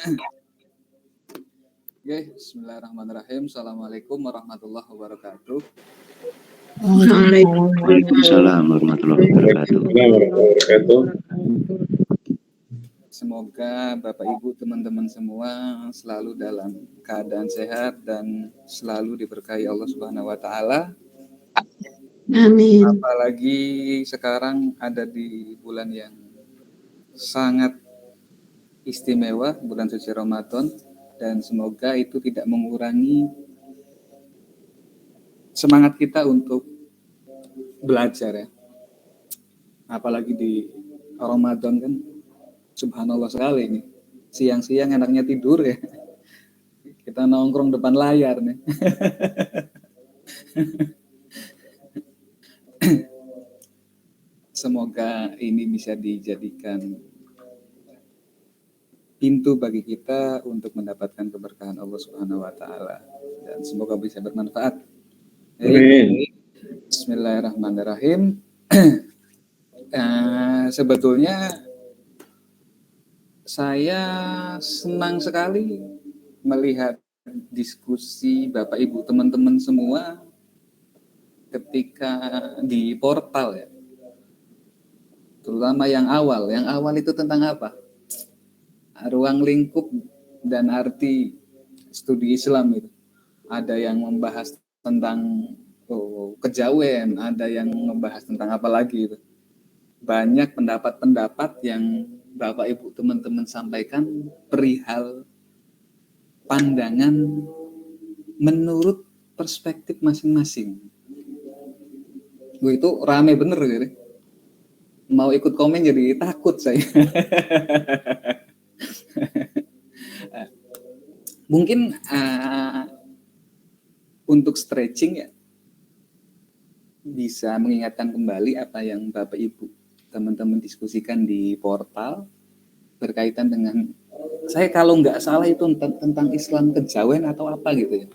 Oke, bismillahirrahmanirrahim. Assalamualaikum warahmatullahi wabarakatuh. Waalaikumsalam warahmatullahi wabarakatuh. Semoga Bapak Ibu teman-teman semua selalu dalam keadaan sehat dan selalu diberkahi Allah Subhanahu wa taala. Amin. Apalagi sekarang ada di bulan yang sangat istimewa, bulan suci Ramadan, dan semoga itu tidak mengurangi semangat kita untuk belajar ya. Apalagi di Ramadan kan subhanallah sekali nih. Siang-siang enaknya tidur ya. Kita nongkrong depan layar nih. Semoga ini bisa dijadikan pintu bagi kita untuk mendapatkan keberkahan Allah Subhanahu wa taala dan semoga bisa bermanfaat. Amin. Bismillahirrahmanirrahim. Sebetulnya saya senang sekali melihat diskusi Bapak Ibu teman-teman semua ketika di portal ya. Terutama yang awal itu tentang apa? Ruang lingkup dan arti studi Islam itu. Ada yang membahas tentang kejawen, ada yang membahas tentang apa lagi itu. Banyak pendapat-pendapat yang Bapak Ibu teman-teman sampaikan perihal pandangan menurut perspektif masing-masing. Itu rame bener gitu. Mau ikut komen jadi takut saya. Mungkin untuk stretching ya bisa mengingatkan kembali apa yang Bapak Ibu teman-teman diskusikan di portal berkaitan dengan saya kalau nggak salah itu tentang Islam kejawen atau apa gitu ya.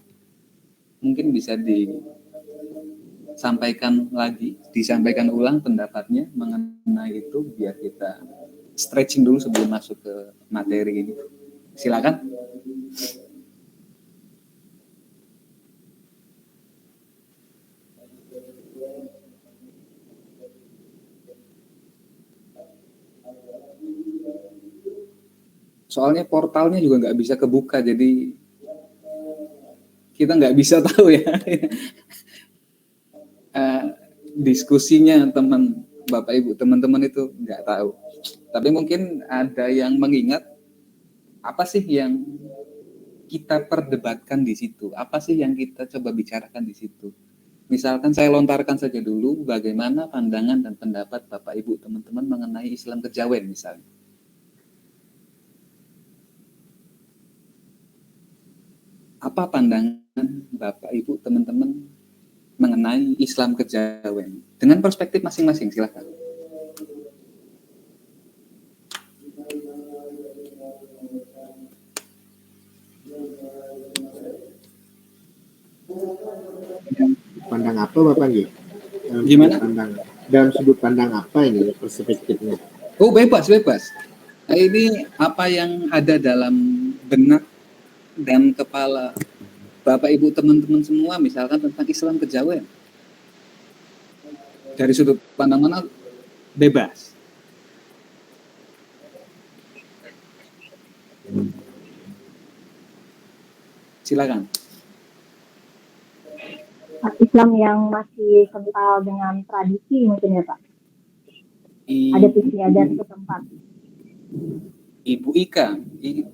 Mungkin bisa disampaikan ulang pendapatnya mengenai itu biar kita stretching dulu sebelum masuk ke materi ini. Silakan. Soalnya portalnya juga nggak bisa kebuka, jadi kita nggak bisa tahu ya diskusinya Bapak Ibu teman-teman itu nggak tahu. Tapi mungkin ada yang mengingat apa sih yang kita perdebatkan di situ, apa sih yang kita coba bicarakan di situ. Misalkan saya lontarkan saja dulu bagaimana pandangan dan pendapat Bapak Ibu teman-teman mengenai Islam kejawen misalnya. Apa pandangan Bapak Ibu teman-teman mengenai Islam kejawen dengan perspektif masing-masing? Silakan. Pandang apa Bapak Nggih? Gimana? Dalam sudut pandang apa ini perspektifnya? Oh bebas. Nah, ini apa yang ada dalam benak dan kepala Bapak Ibu teman-teman semua, misalkan tentang Islam kejawen. Dari sudut pandang mana bebas. Silakan. Islam yang masih kental dengan tradisi mungkin ya Pak. Ada istiadat setempat. Ibu Ika,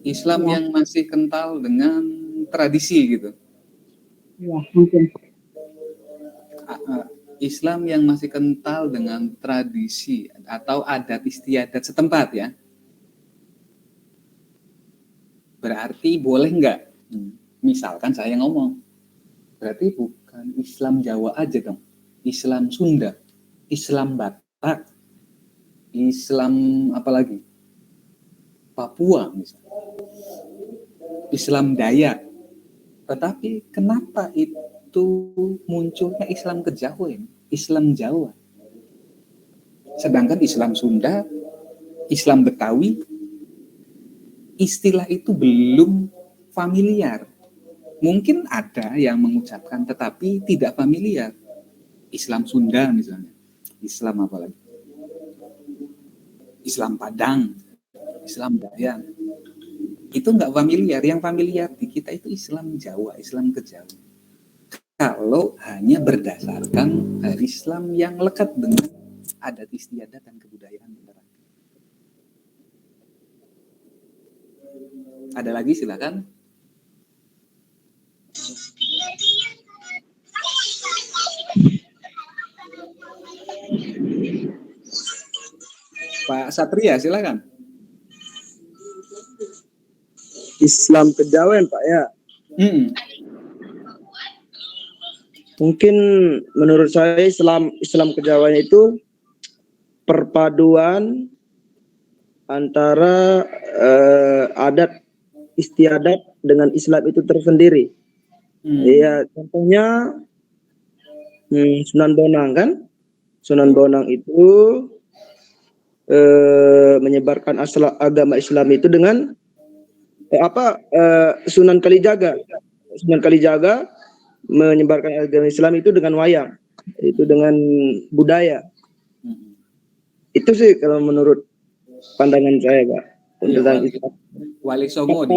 Islam ya, yang masih kental dengan tradisi gitu. Iya, mungkin. Islam yang masih kental dengan tradisi atau adat istiadat setempat ya. Berarti boleh nggak? Misalkan saya ngomong, berarti bukan Islam Jawa aja dong. Islam Sunda, Islam Batak, Islam apa lagi? Papua misalnya. Islam Dayak. Tetapi kenapa itu munculnya Islam kejawen, Islam Jawa? Sedangkan Islam Sunda, Islam Betawi, istilah itu belum familiar. Mungkin ada yang mengucapkan tetapi tidak familiar. Islam Sunda misalnya, Islam apa lagi? Islam Padang, Islam Dayak. Itu nggak familiar. Yang familiar di kita itu Islam Jawa, Islam Kejawen. Kalau hanya berdasarkan Islam yang lekat dengan adat istiadat dan kebudayaan negara. Ada lagi silakan. Pak Satria silakan. Islam Kejawen Pak ya. Mungkin menurut saya Islam Kejawen itu perpaduan antara adat istiadat dengan Islam itu tersendiri. Ya contohnya Sunan Bonang kan. Sunan Bonang itu menyebarkan agama Islam itu dengan Sunan Kalijaga. Sunan Kalijaga menyebarkan agama Islam itu dengan wayang, itu dengan budaya. Itu sih kalau menurut pandangan saya, Pak. Tentang Islam. Wali Songo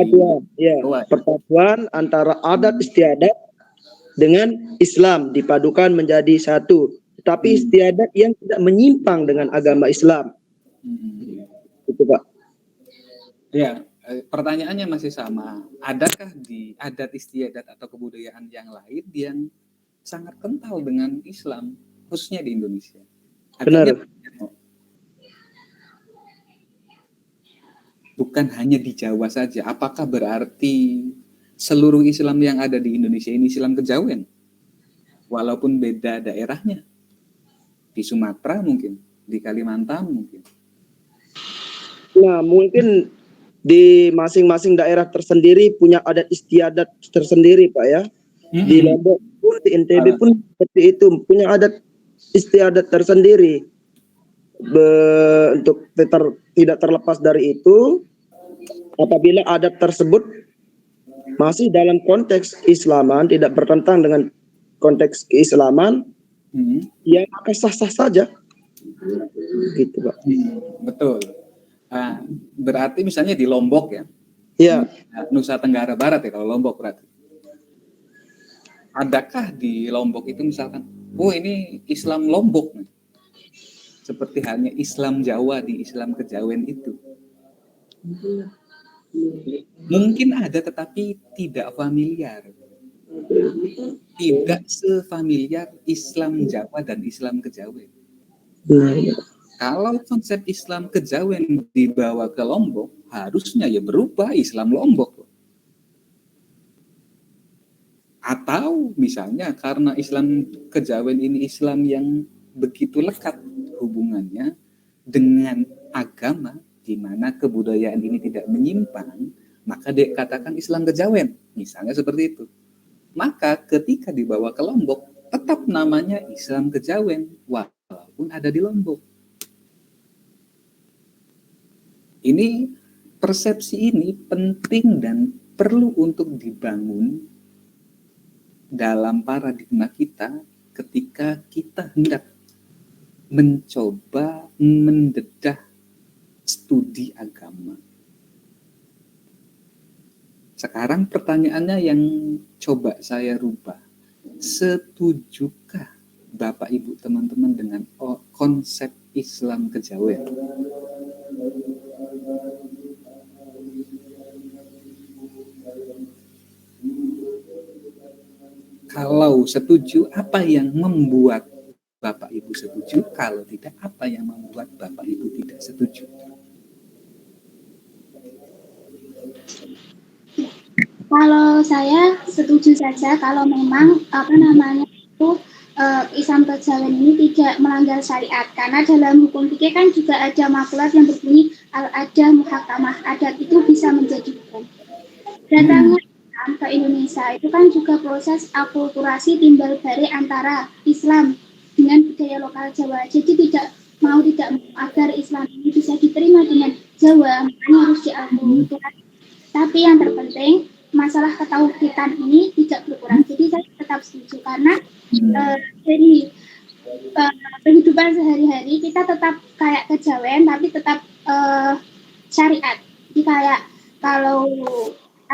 perpaduan antara adat istiadat dengan Islam dipadukan menjadi satu. Tapi istiadat yang tidak menyimpang dengan agama Islam. Itu, Pak. Ya. Pertanyaannya masih sama. Adakah di adat istiadat atau kebudayaan yang lain yang sangat kental dengan Islam, khususnya di Indonesia? Benar. Bukan hanya di Jawa saja. Apakah berarti seluruh Islam yang ada di Indonesia ini Islam Kejawen? Walaupun beda daerahnya. Di Sumatera mungkin, di Kalimantan mungkin. Nah, mungkin di masing-masing daerah tersendiri punya adat istiadat tersendiri, Pak ya. Di Lombok pun, di NTB pun seperti itu, punya adat istiadat tersendiri. Untuk tidak terlepas dari itu, apabila adat tersebut masih dalam konteks Islaman, tidak bertentangan dengan konteks keislaman, ya maka sah-sah saja. Gitu, Pak. Betul. Nah, berarti misalnya di Lombok ya, Nusa Tenggara Barat ya kalau Lombok berarti. Adakah di Lombok itu misalkan, ini Islam Lombok nih, seperti halnya Islam Jawa di Islam Kejawen itu? Mungkin ada tetapi tidak familiar, tidak sefamiliar Islam Jawa dan Islam Kejawen. Kalau konsep Islam Kejawen dibawa ke Lombok, harusnya ya berubah Islam Lombok. Atau misalnya karena Islam Kejawen ini Islam yang begitu lekat hubungannya dengan agama, di mana kebudayaan ini tidak menyimpang, maka dikatakan Islam Kejawen. Misalnya seperti itu. Maka ketika dibawa ke Lombok, tetap namanya Islam Kejawen, walaupun ada di Lombok. Ini persepsi ini penting dan perlu untuk dibangun dalam paradigma kita ketika kita hendak mencoba mendedah studi agama. Sekarang pertanyaannya yang coba saya rubah. Setujukah Bapak Ibu teman-teman dengan konsep Islam Kejawen? Kalau setuju, apa yang membuat Bapak Ibu setuju? Kalau tidak, apa yang membuat Bapak Ibu tidak setuju? Kalau saya setuju saja kalau memang Islam Kejawen ini tidak melanggar syariat, karena dalam hukum fikih kan juga ada makhluk yang berbunyi al-adah muhakamah, adat itu bisa menjadi hukum. Datangnya ke Indonesia itu kan juga proses akulturasi timbal balik antara Islam dengan budaya lokal Jawa. Jadi tidak mau agar Islam ini bisa diterima dengan Jawa, makanya harus diakulturasi Tapi yang terpenting masalah ketauhidan ini tidak berkurang. Jadi saya tetap setuju karena dari kehidupan sehari-hari kita tetap kayak kejawen tapi tetap syariat. Jadi kayak kalau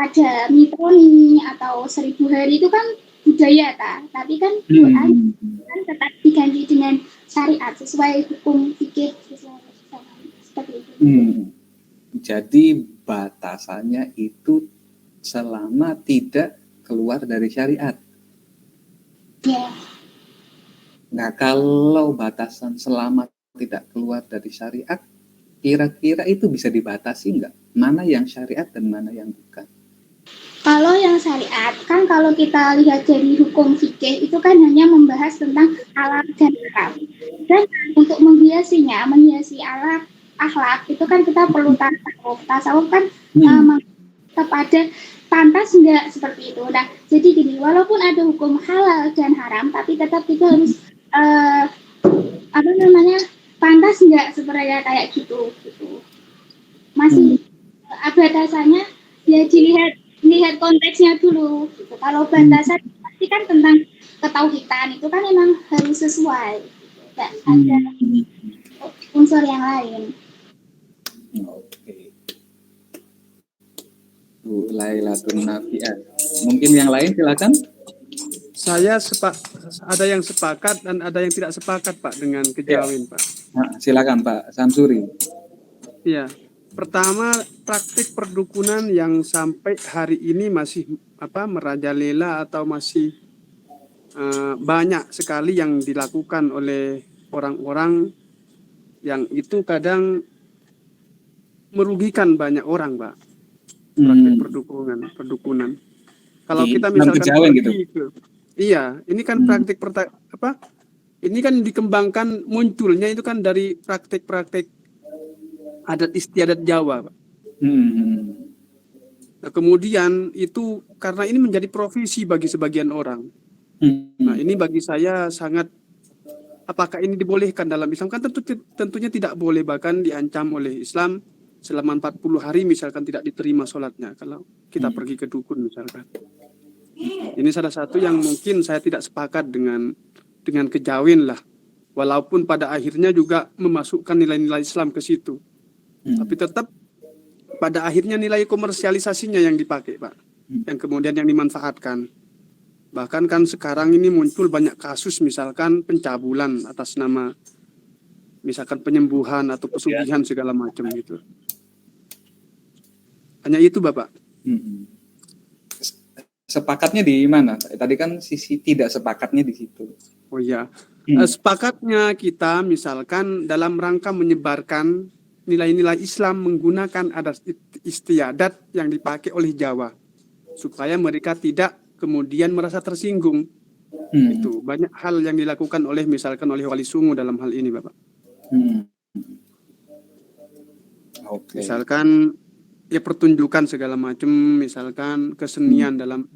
ada mitoni atau 1000 hari itu kan budaya tapi kan Quran kan tetap diganti dengan syariat sesuai hukum fikih seperti itu. Jadi batasannya itu selama tidak keluar dari syariat. Ya. Nah, kalau batasan selama tidak keluar dari syariat, kira-kira itu bisa dibatasi nggak? Mana yang syariat dan mana yang bukan? Kalau yang syariat, kan kalau kita lihat dari hukum fikih, itu kan hanya membahas tentang halal dan haram. Dan untuk menghiasi akhlak, itu kan kita perlu tasawuf. Tasawuf kan kepada pantas enggak seperti itu. Nah, jadi gini, walaupun ada hukum halal dan haram, tapi tetap kita harus pantas enggak sebenarnya kayak gitu. Masih batasannya ya dilihat konteksnya dulu. Gitu. Kalau batasan pasti kan tentang ketauhidan itu kan memang harus sesuai. Tidak ada unsur yang lain. Oke. Bu Lailatun Nafi'ah. Mungkin yang lain silakan. Saya ada yang sepakat dan ada yang tidak sepakat Pak dengan kejawen Pak. Nah, silakan Pak Samsuri. Iya. Pertama, praktik perdukunan yang sampai hari ini masih merajalela atau masih banyak sekali yang dilakukan oleh orang-orang yang itu kadang merugikan banyak orang, Pak. Praktik perdukunan. Kalau kita misalkan iya, ini kan praktik ini kan dikembangkan munculnya itu kan dari praktik-praktik adat istiadat Jawa, Pak. Nah, kemudian itu karena ini menjadi profesi bagi sebagian orang. Nah, ini bagi saya sangat, apakah ini dibolehkan dalam Islam? Kan tentunya tidak boleh, bahkan diancam oleh Islam selama 40 hari misalkan tidak diterima sholatnya kalau kita pergi ke dukun misalkan. Ini salah satu yang mungkin saya tidak sepakat dengan kejawen lah. Walaupun pada akhirnya juga memasukkan nilai-nilai Islam ke situ. Tapi tetap pada akhirnya nilai komersialisasinya yang dipakai, Pak. Yang kemudian yang dimanfaatkan. Bahkan kan sekarang ini muncul banyak kasus misalkan pencabulan atas nama misalkan penyembuhan atau pesugihan segala macam gitu. Hanya itu, Bapak. Sepakatnya di mana? Tadi kan sisi tidak sepakatnya di situ. Oh iya. Sepakatnya kita misalkan dalam rangka menyebarkan nilai-nilai Islam menggunakan adat istiadat yang dipakai oleh Jawa supaya mereka tidak kemudian merasa tersinggung. Itu banyak hal yang dilakukan oleh misalkan oleh Wali Songo dalam hal ini, Bapak. Misalkan ya pertunjukan segala macam, misalkan kesenian dalam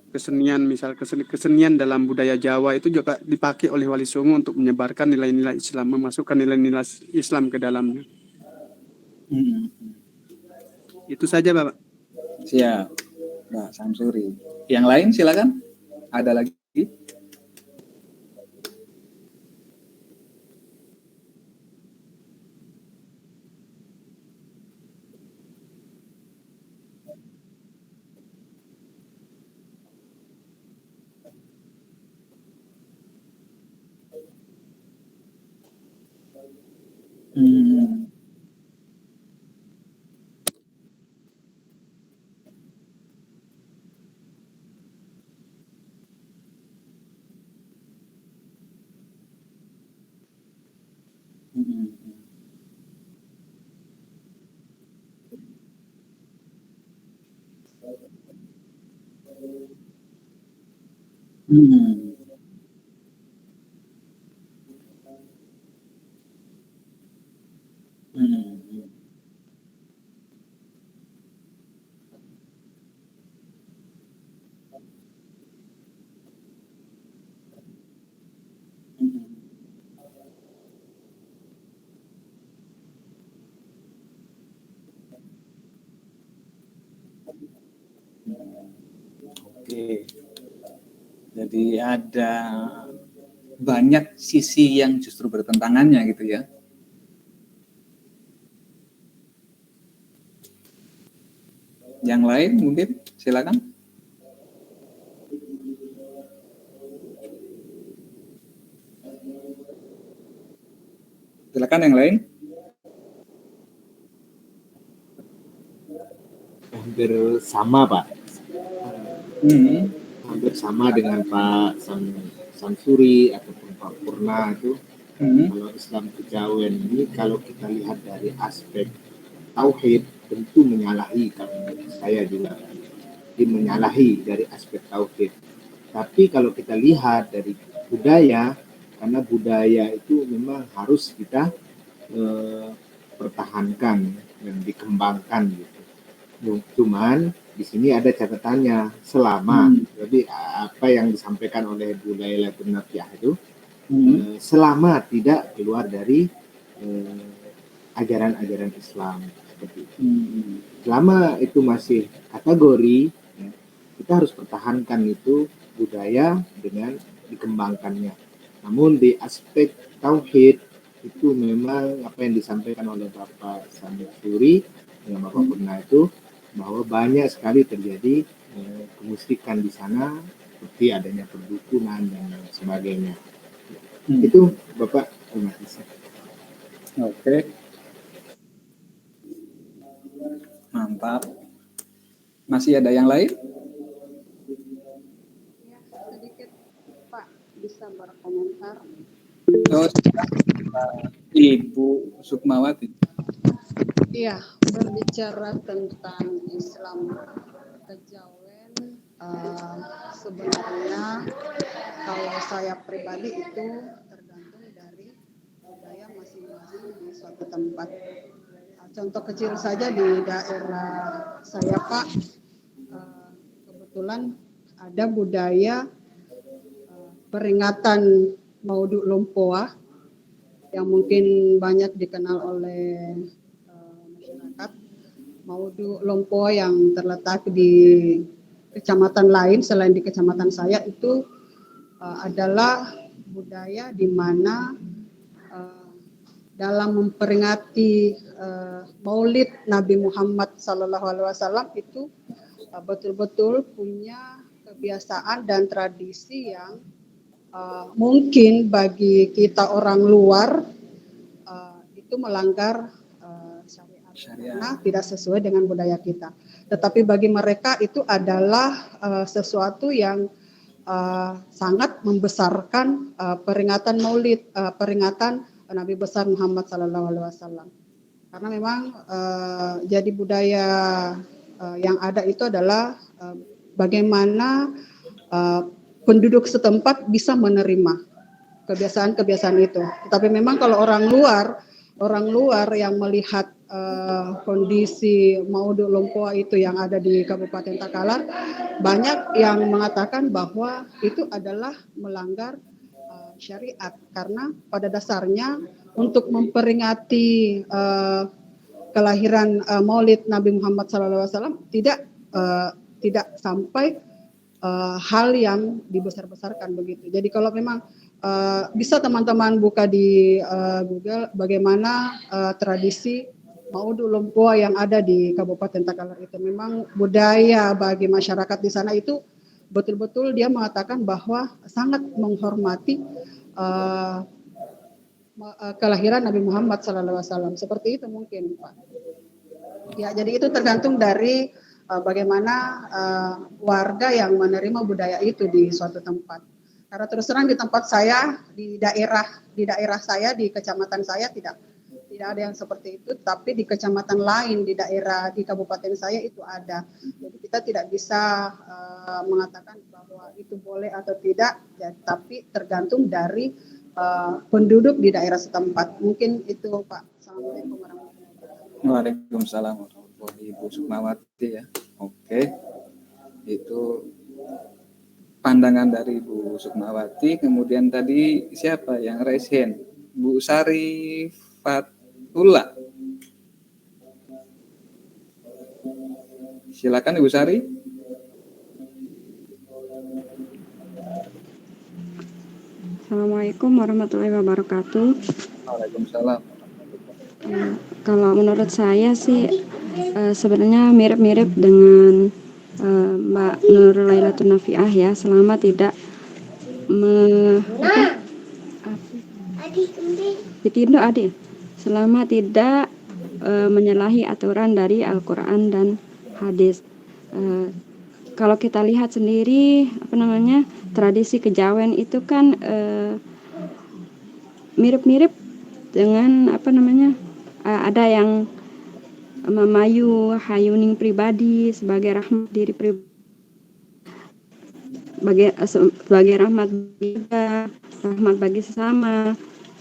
kesenian, misal kesenian dalam budaya Jawa itu juga dipakai oleh Wali Songo untuk menyebarkan nilai-nilai Islam, memasukkan nilai-nilai Islam ke dalamnya. Itu saja, Bapak. Siap, Pak Samsuri. Yang lain silakan. Ada lagi? Oke. Jadi ada banyak sisi yang justru bertentangannya gitu ya. Yang lain mungkin silakan. Silakan yang lain. Hampir sama Pak. Hampir sama dengan Pak Samsuri ataupun Pak Purna itu. Kalau Islam kejawen ini kalau kita lihat dari aspek tauhid tentu menyalahi, saya juga menyalahi dari aspek tauhid. Tapi kalau kita lihat dari budaya, karena budaya itu memang harus kita pertahankan dan dikembangkan gitu. Cuman di sini ada catatannya, selama jadi apa yang disampaikan oleh Bu Laila Nafiah itu selama tidak keluar dari ajaran-ajaran Islam seperti itu. Selama itu masih kategori, ya, kita harus pertahankan itu budaya dengan dikembangkannya. Namun di aspek tauhid itu memang apa yang disampaikan oleh Bapak Samsuri dengan Bapak Purna itu bahwa banyak sekali terjadi kemusyrikan di sana seperti adanya perdukunan dan sebagainya. Itu Bapak, terima kasih. Oke. Mantap. Masih ada yang lain? Ya, sedikit Pak bisa berkomentar. Oh, Ibu Sukmawati. Iya, berbicara tentang Islam kejawen, sebenarnya kalau saya pribadi itu tergantung dari budaya masing-masing di suatu tempat. Contoh kecil saja di daerah saya Pak, kebetulan ada budaya peringatan Mauduk Lompoa yang mungkin banyak dikenal oleh masyarakat. Mauduk Lompoa yang terletak di kecamatan lain selain di kecamatan saya itu adalah budaya di mana dalam memperingati Maulid Nabi Muhammad SAW itu betul-betul punya kebiasaan dan tradisi yang mungkin bagi kita orang luar itu melanggar syariat karena tidak sesuai dengan budaya kita. Tetapi bagi mereka itu adalah sesuatu yang sangat membesarkan peringatan Maulid, peringatan Nabi besar Muhammad SAW. Karena memang jadi budaya yang ada itu adalah bagaimana penduduk setempat bisa menerima kebiasaan-kebiasaan itu. Tetapi memang kalau orang luar yang melihat kondisi Mauduk Lompoa itu yang ada di Kabupaten Takalar, banyak yang mengatakan bahwa itu adalah melanggar syariat karena pada dasarnya untuk memperingati kelahiran Maulid Nabi Muhammad SAW tidak sampai hal yang dibesar-besarkan begitu. Jadi kalau memang bisa teman-teman buka di Google bagaimana tradisi Mauduk Lompoa yang ada di Kabupaten Takalar itu. Memang budaya bagi masyarakat di sana itu betul-betul dia mengatakan bahwa sangat menghormati kelahiran Nabi Muhammad SAW. Seperti itu mungkin Pak. Ya, jadi itu tergantung dari bagaimana warga yang menerima budaya itu di suatu tempat. Karena terus terang di tempat saya, di daerah saya, di kecamatan saya tidak ada yang seperti itu, tapi di kecamatan lain di kabupaten saya itu ada. Jadi kita tidak bisa mengatakan bahwa itu boleh atau tidak, ya, tapi tergantung dari penduduk di daerah setempat. Mungkin itu Pak. Assalamualaikum warahmatullahi wabarakatuh. Waalaikumsalam warahmatullahi wabarakatuh. Ibu Sukmawati ya. Oke. Itu pandangan dari Ibu Sukmawati. Kemudian tadi siapa yang raise hand? Bu Sari Fatullah. Silakan Ibu Sari. Assalamualaikum warahmatullahi wabarakatuh. Waalaikumsalam. Kalau menurut saya sih sebenarnya mirip-mirip dengan Mbak Nur Lailatul Nafiah ya, selama tidak selama tidak menyalahi aturan dari Al-Quran dan hadis. Kalau kita lihat sendiri tradisi kejawen itu kan mirip-mirip dengan ada yang memayu hayuning pribadi sebagai rahmat diri pribadi, sebagai rahmat bagi sesama,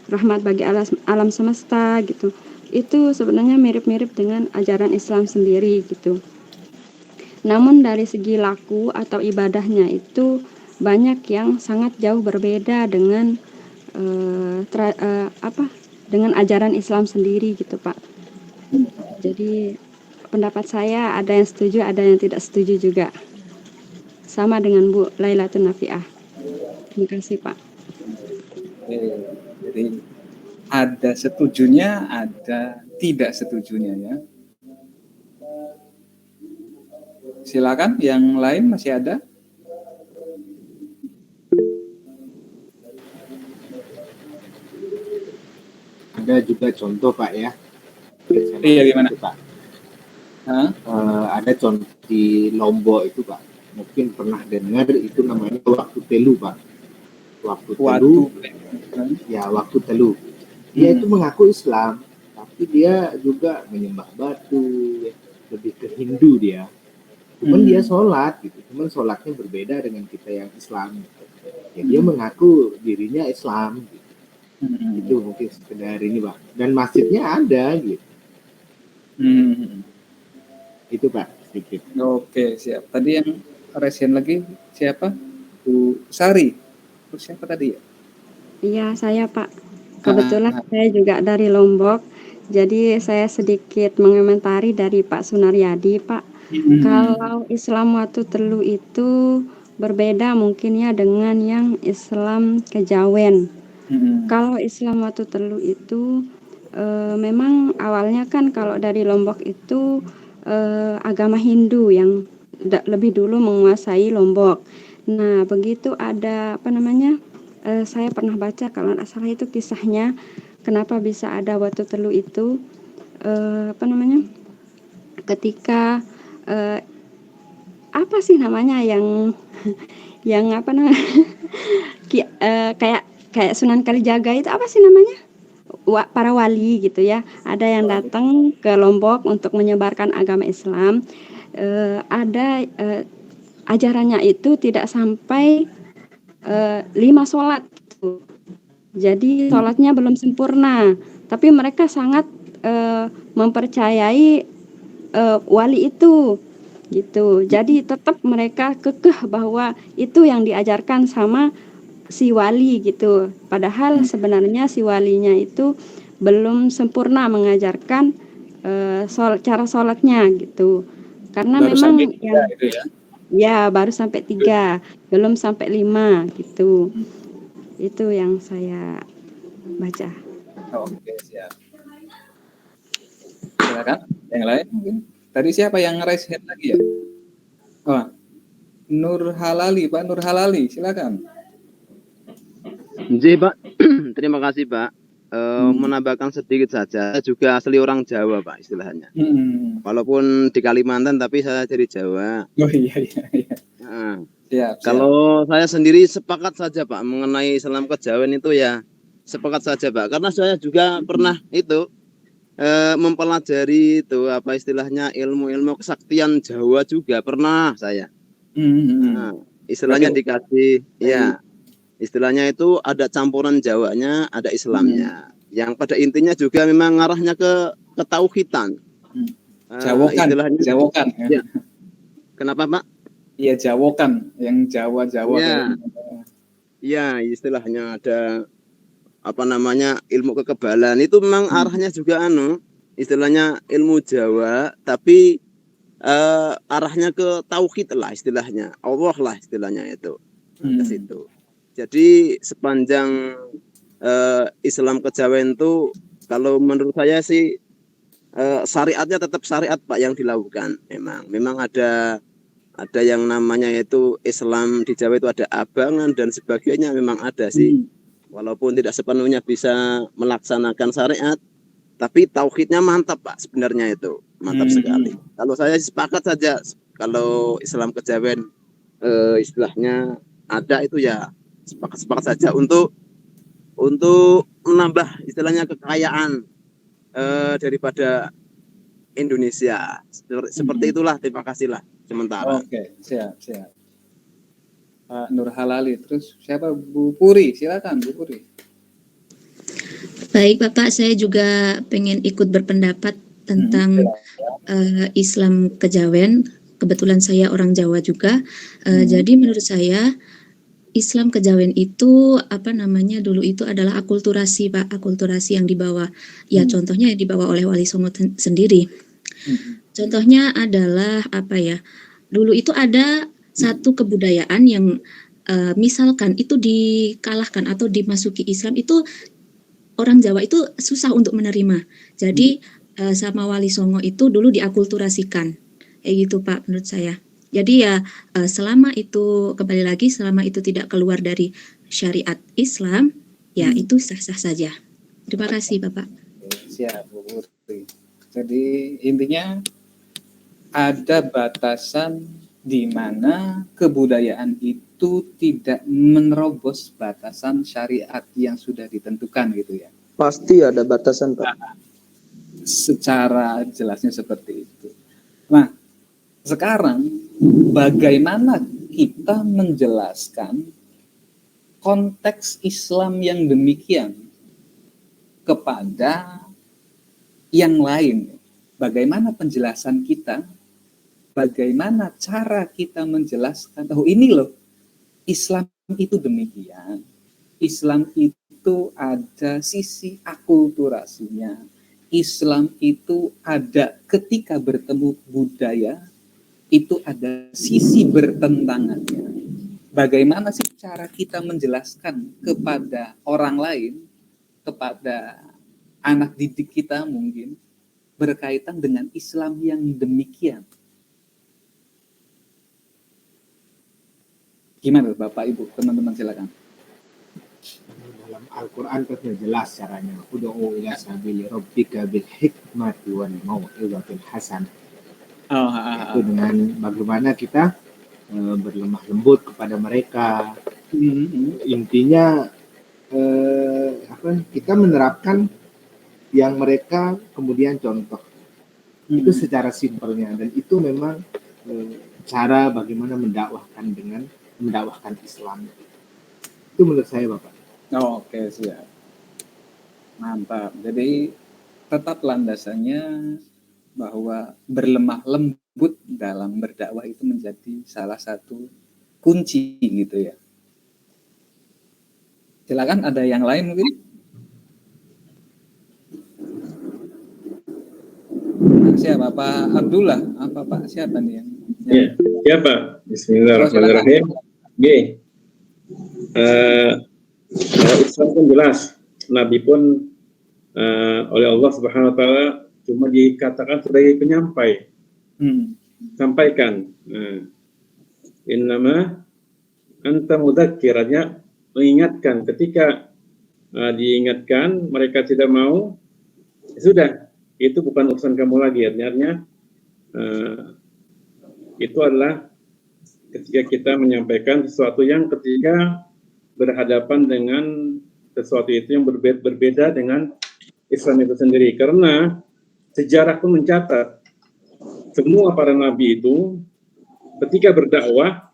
rahmat bagi alam semesta gitu. Itu sebenarnya mirip-mirip dengan ajaran Islam sendiri gitu. Namun dari segi laku atau ibadahnya itu banyak yang sangat jauh berbeda dengan dengan ajaran Islam sendiri gitu Pak. Jadi pendapat saya ada yang setuju, ada yang tidak setuju juga. Sama dengan Bu Lailatul Nafiah. Terima kasih Pak. Jadi ada setujunya, ada tidak setujunya ya. Silakan, yang lain masih ada? Ada juga contoh Pak ya. Iya, gimana? Pak. Ada contoh di Lombok itu Pak. Mungkin pernah dengar itu namanya waktu telu Pak. Waktu telu. Dia itu mengaku Islam, tapi dia juga menyembah batu, ya. Lebih ke Hindu dia. Cuman dia sholat gitu, cuman sholatnya berbeda dengan kita yang Islam gitu. Ya, dia mengaku dirinya Islam gitu. Itu mungkin sekedar ini Pak. Dan masjidnya ada gitu. Itu Pak sedikit. Oke, siap. Tadi yang resen lagi siapa? Bu Sari. Bu siapa tadi ya? Iya, saya Pak. Kebetulan saya juga dari Lombok. Jadi saya sedikit mengomentari dari Pak Sunaryadi Pak. Kalau Islam Watu Telu itu berbeda mungkin ya dengan yang Islam Kejawen. Kalau Islam Watu Telu itu memang awalnya kan kalau dari Lombok itu agama Hindu yang lebih dulu menguasai Lombok. Nah, begitu ada saya pernah baca kalau tidak salah itu kisahnya kenapa bisa ada Watu Telu itu ketika apa sih namanya yang kayak Sunan Kalijaga itu apa sih namanya? Para wali gitu ya. Ada yang datang ke Lombok untuk menyebarkan agama Islam. Ajarannya itu tidak sampai 5 sholat. Jadi sholatnya belum sempurna. Tapi mereka sangat mempercayai wali itu gitu. Jadi tetap mereka kekeh bahwa itu yang diajarkan sama si wali gitu. Padahal sebenarnya si walinya itu belum sempurna mengajarkan cara sholatnya gitu. Karena baru memang yang gitu ya baru sampai 3, belum sampai 5 gitu. Itu yang saya baca. Oke, siap. Silakan, yang lain mungkin. Tadi siapa yang raise hand lagi ya? Oh, Nur Halali, Pak Nur Halali, silakan. Pak, terima kasih Pak. Menambahkan sedikit saja, saya juga asli orang Jawa Pak istilahnya. Walaupun di Kalimantan tapi saya dari Jawa. Oh iya. Nah, siap. Kalau saya sendiri sepakat saja Pak mengenai Islam Kejawen itu ya sepakat saja Pak. Karena saya juga pernah itu mempelajari itu apa istilahnya ilmu-ilmu kesaktian Jawa juga pernah saya. Nah, istilahnya dikasih ya. Istilahnya itu ada campuran Jawanya, ada Islamnya. Yang pada intinya juga memang ngarahnya ke ketauhidan. Jawokan. Ya. Kenapa Pak? Iya Jawokan, yang Jawa. Ya, istilahnya ada ilmu kekebalan itu memang arahnya juga istilahnya ilmu Jawa, tapi arahnya ke tauhid lah istilahnya, Allah lah istilahnya itu ke situ. Jadi sepanjang Islam kejawen itu kalau menurut saya sih syariatnya tetap syariat Pak yang dilakukan. Memang ada yang namanya itu Islam di Jawa itu ada abangan dan sebagainya, memang ada sih. Walaupun tidak sepenuhnya bisa melaksanakan syariat, tapi tauhidnya mantap Pak, sebenarnya itu mantap sekali. Kalau saya sepakat saja kalau Islam kejawen istilahnya ada itu ya sepakat saja untuk menambah istilahnya kekayaan daripada Indonesia. Seperti itulah, terima kasih lah sementara. Oke, siap. Pak Nur Halali, terus siapa? Bu Puri, silakan Bu Puri. Baik Bapak, saya juga pengen ikut berpendapat tentang Islam kejawen. Kebetulan saya orang Jawa juga. Jadi menurut saya Islam kejawen itu dulu itu adalah akulturasi Pak, akulturasi yang dibawa. Ya contohnya yang dibawa oleh Wali Songo sendiri. Contohnya adalah dulu itu ada satu kebudayaan yang misalkan itu dikalahkan atau dimasuki Islam, itu orang Jawa itu susah untuk menerima. Jadi sama Wali Songo itu dulu diakulturasikan. Kayak gitu Pak menurut saya. Jadi ya selama itu kembali lagi selama itu tidak keluar dari syariat Islam, ya itu sah-sah saja. Terima kasih Bapak. Siap Bu Puri. Jadi intinya ada batasan di mana kebudayaan itu tidak menerobos batasan syariat yang sudah ditentukan gitu ya. Pasti ada batasan Pak. Secara jelasnya seperti itu. Nah, sekarang bagaimana kita menjelaskan konteks Islam yang demikian kepada yang lain? Bagaimana penjelasan kita? Bagaimana cara kita menjelaskan? Oh ini loh, Islam itu demikian. Islam itu ada sisi akulturasinya. Islam itu ada ketika bertemu budaya, itu ada sisi bertentangannya. Bagaimana sih cara kita menjelaskan kepada orang lain, kepada anak didik kita mungkin, berkaitan dengan Islam yang demikian? Gimana Bapak Ibu, teman-teman silakan. Dalam Al-Quran kan jelas caranya. Ud'u ila sabili rabbika bil hikmati wal mau'izatil hasanah. Itu dengan bagaimana kita berlemah lembut kepada mereka. Intinya kita menerapkan yang mereka kemudian contoh. Itu secara simpelnya, dan itu memang cara bagaimana mendakwahkan Islam. Itu menurut saya Bapak. Oke, siap. Mantap. Jadi tetap landasannya bahwa berlemah lembut dalam berdakwah itu menjadi salah satu kunci gitu ya. Silakan, ada yang lain mungkin? Siapa Pak Abdullah? Apa Pak? Siapa nih yang? Ya Pak. Bismillahirrahmanirrahim. Islam pun jelas, Nabi pun oleh Allah Subhanahu Wa Taala cuma dikatakan sebagai penyampai, sampaikan. Innama anta mudzakkirannya, mengingatkan. Ketika diingatkan mereka tidak mau, sudah, itu bukan urusan kamu lagi. Artinya itu adalah ketika kita menyampaikan sesuatu yang ketika berhadapan dengan sesuatu itu yang berbeda dengan Islam itu sendiri. Karena sejarah pun mencatat semua para nabi itu ketika berdakwah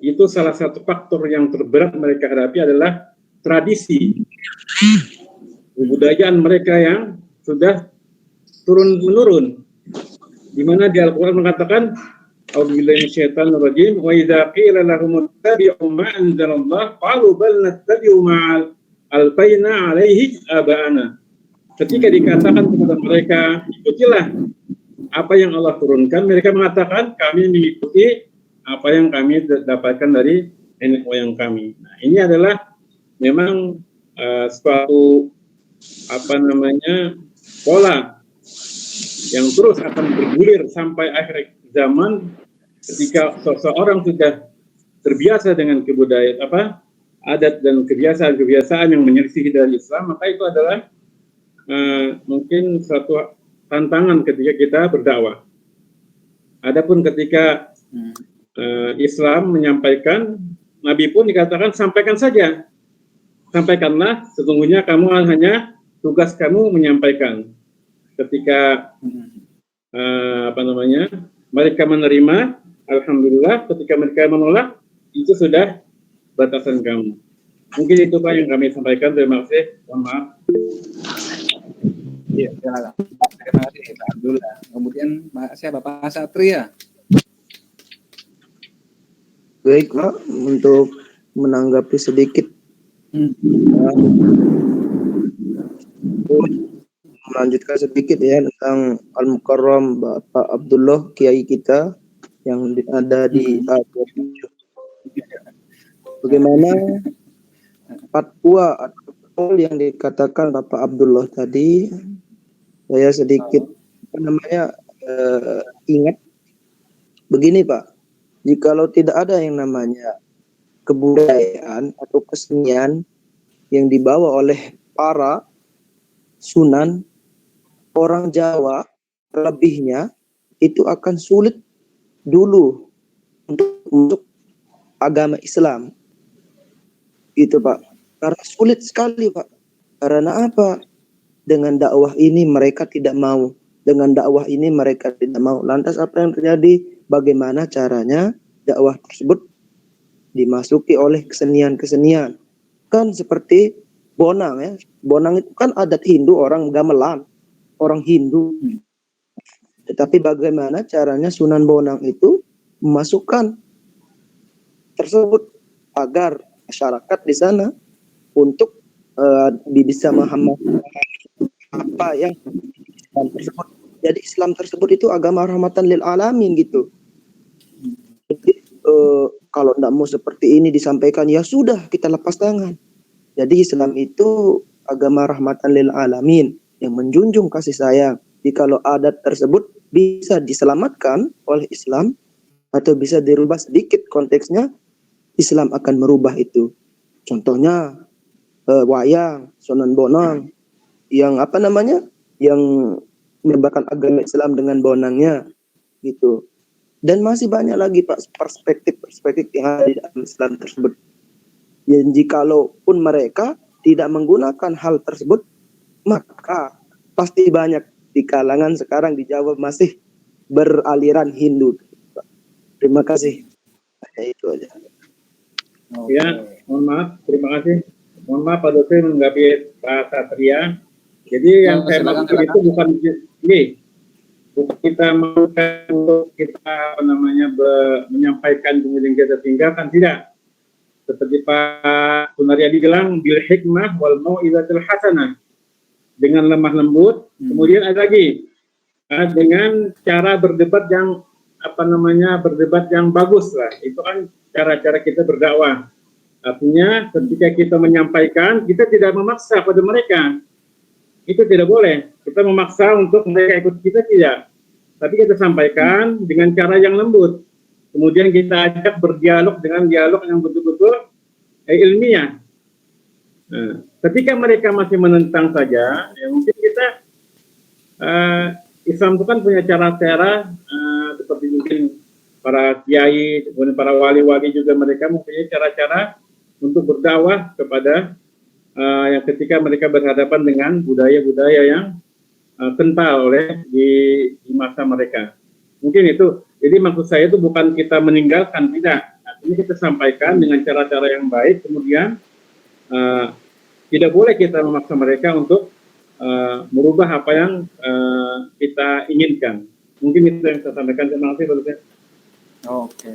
itu salah satu faktor yang terberat mereka hadapi adalah tradisi kebudayaan mereka yang sudah turun-menurun, di mana di Al-Quran mengatakan A'udzubillahi minasyaitonir rajim wa idza qila lahum ittabi'u ma anzalallah qalu bal nattabi'u ma alfaina 'alaihi aba'ana. Ketika dikatakan kepada mereka ikutilah apa yang Allah turunkan, mereka mengatakan kami mengikuti apa yang kami dapatkan dari nenek moyang kami. Nah, ini adalah memang suatu pola yang terus akan bergulir sampai akhir zaman, ketika seseorang sudah terbiasa dengan kebudayaan adat dan kebiasaan-kebiasaan yang menyelisih dari Islam, maka itu adalah mungkin suatu tantangan ketika kita berdakwah. Adapun ketika Islam menyampaikan, Nabi pun dikatakan sampaikan saja, sampaikanlah, sesungguhnya kamu hanya tugas kamu menyampaikan. Ketika mereka menerima, alhamdulillah. Ketika mereka menolak, itu sudah batasan kamu. Mungkin itu Pak yang kami sampaikan. Terima kasih. Mohon maaf. Iya, terima kasih Pak Abdullah. Kemudian Pak Satria. Baik Pak, untuk menanggapi sedikit melanjutkan sedikit ya tentang Al-Mukarram Bapak Abdullah, kiai kita yang ada di bagaimana fatwa atau yang dikatakan Bapak Abdullah tadi, saya sedikit ingat begini Pak, jikalau tidak ada yang namanya kebudayaan atau kesenian yang dibawa oleh para sunan, orang Jawa lebihnya itu akan sulit dulu untuk agama Islam. Gitu Pak. Karena sulit sekali Pak. Karena apa? Dengan dakwah ini mereka tidak mau. Dengan dakwah ini mereka tidak mau. Lantas apa yang terjadi? Bagaimana caranya dakwah tersebut dimasuki oleh kesenian-kesenian? Kan seperti bonang ya. Bonang itu kan adat Hindu, orang gamelan, orang Hindu. Tetapi bagaimana caranya Sunan Bonang itu memasukkan tersebut agar masyarakat di sana untuk bisa memahami apa yang Islam tersebut. Jadi Islam tersebut itu agama rahmatan lil alamin gitu. Jadi kalau tidak mau seperti ini disampaikan, ya sudah kita lepas tangan. Jadi Islam itu agama rahmatan lil alamin yang menjunjung kasih sayang. Jikalau adat tersebut bisa diselamatkan oleh Islam atau bisa dirubah sedikit konteksnya, Islam akan merubah itu. Contohnya wayang, Sunan Bonang yang yang menyebarkan agama Islam dengan bonangnya gitu. Dan masih banyak lagi Pak perspektif yang ada di dalam Islam tersebut. Dan jikalau pun mereka tidak menggunakan hal tersebut, maka pasti banyak di kalangan sekarang di Jawa masih beraliran Hindu. Terima kasih. Itu aja. Ya, mohon maaf. Terima kasih. Mohon maaf Pak Dosen menanggapi Pak Satria. Jadi yang saya maksud itu bukan kita mau untuk kita menyampaikan kemudian kita tinggalkan, tidak. Seperti Pak Sunaryadi bilang, bil hikmah wal mau'izatil hasanah, dengan lemah lembut. Kemudian ada lagi dengan cara berdebat yang berdebat yang bagus lah. Itu kan cara-cara kita berdakwah. Artinya ketika kita menyampaikan, kita tidak memaksa pada mereka. Itu tidak boleh. Kita memaksa untuk mereka ikut kita, tidak. Tapi kita sampaikan dengan cara yang lembut. Kemudian kita ajak berdialog dengan dialog yang betul-betul ilmiah. Nah, ketika mereka masih menentang saja, ya mungkin kita Islam itu kan punya cara-cara seperti mungkin para kiai, kemudian para wali-wali juga mereka mempunyai cara-cara untuk berdakwah kepada yang ketika mereka berhadapan dengan budaya-budaya yang kental di masa mereka. Mungkin itu. Jadi maksud saya itu bukan kita meninggalkan, tidak. Ini kita sampaikan dengan cara-cara yang baik, kemudian tidak boleh kita memaksa mereka untuk merubah apa yang kita inginkan. Mungkin itu yang saya sampaikan. Terima kasih, Pak Dosen. Oke.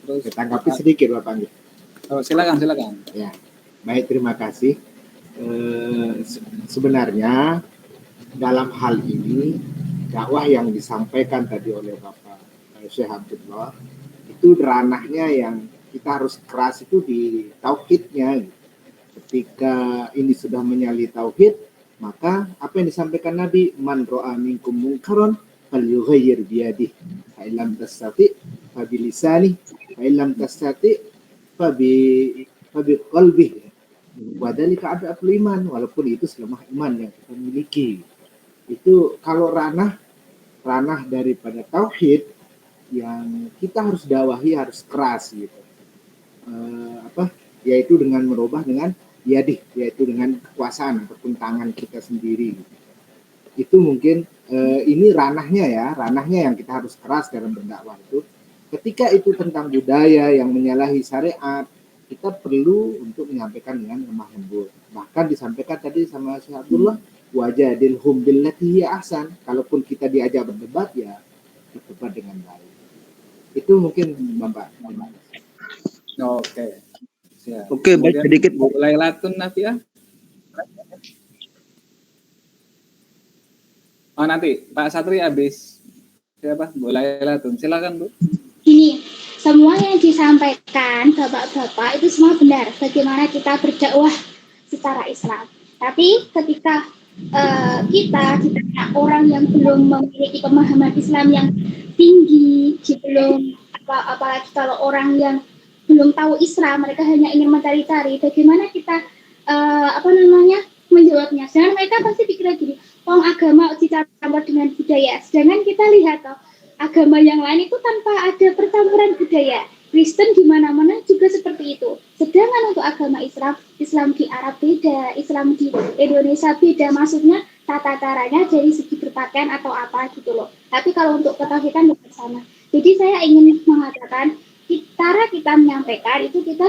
Terus tanggapi sedikit, Pak Panji. Oh, silakan. Ya, baik, terima kasih. Sebenarnya dalam hal ini dakwah yang disampaikan tadi oleh Bapak Syekh Abdullah itu ranahnya yang kita harus keras itu di tauhidnya. Ketika ini sudah menyalahi tauhid, maka apa yang disampaikan Nabi, man ra'a minkum munkaran falyughayyir biyadihi, fa illam tastati fa bilisani, fa illam tastati fa bi qalbihi. Wadhalika ad'aful iman, walaupun itu selemah iman yang kita miliki. Itu kalau ranah daripada tauhid yang kita harus dakwahi, harus keras gitu. Yaitu dengan merubah dengan yaitu dengan kekuasaan ataupun tangan kita sendiri. Itu mungkin ini ranahnya yang kita harus keras dalam berdakwah itu. Ketika itu tentang budaya yang menyalahi syariat, kita perlu untuk menyampaikan dengan lemah lembut. Bahkan disampaikan tadi sama Syekh Abdullah, wajadilhum billati hiya ahsan. Kalaupun kita diajak berdebat, ya berdebat dengan baik. Itu mungkin Bapak. Oke. Siap. Oke, baik, sedikit Bu. Lailatun Nafiah. Oh, nanti Pak Satri habis siapa? Bu Lailatun. Silakan, Bu. Gini, semua yang disampaikan Bapak-bapak itu semua benar. Bagaimana kita berdakwah secara Islam. Tapi ketika kita orang yang belum memiliki pemahaman Islam yang tinggi, apalagi kalau orang yang belum tahu Islam, mereka hanya ingin mencari-cari. Bagaimana kita menjawabnya? Sedangkan mereka pasti pikir gini, agama dicampur dengan budaya. Sedangkan kita lihat agama yang lain itu tanpa ada percampuran budaya. Kristen di mana-mana juga seperti itu. Sedangkan untuk agama Islam di Arab beda, Islam di Indonesia beda. Maksudnya tata caranya dari segi berpakaian atau apa gitu loh. Tapi kalau untuk ketauhidan lebih sama. Jadi saya ingin mengatakan, cara kita menyampaikan itu kita